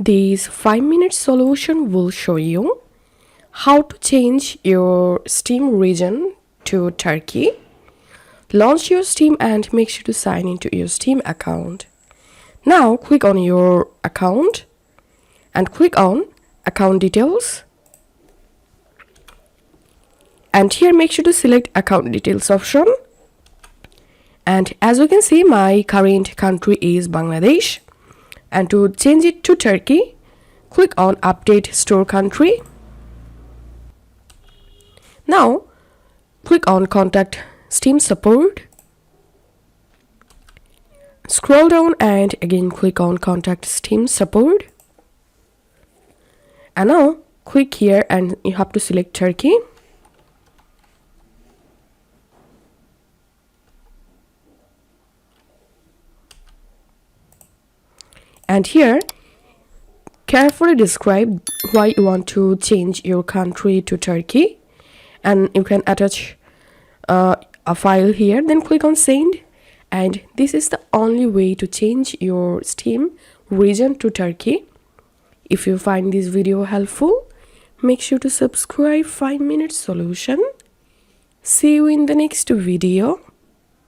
This 5-minute solution will show you how to change your Steam region to Turkey. Launch your Steam and make sure to sign into your Steam account. Now click on your account and click on account details. And here make sure to select account details option. And as you can see, my current country is Bangladesh. And to change it to Turkey, click on update store country. Now click on contact Steam support. Scroll down and again click on contact Steam support. And now click here and you have to select Turkey. And here carefully describe why you want to change your country to Turkey, and you can attach a file here, then click on send. And this is the only way to change your Steam region to Turkey. If you find this video helpful, make sure to subscribe 5-minute solution. See you in the next video.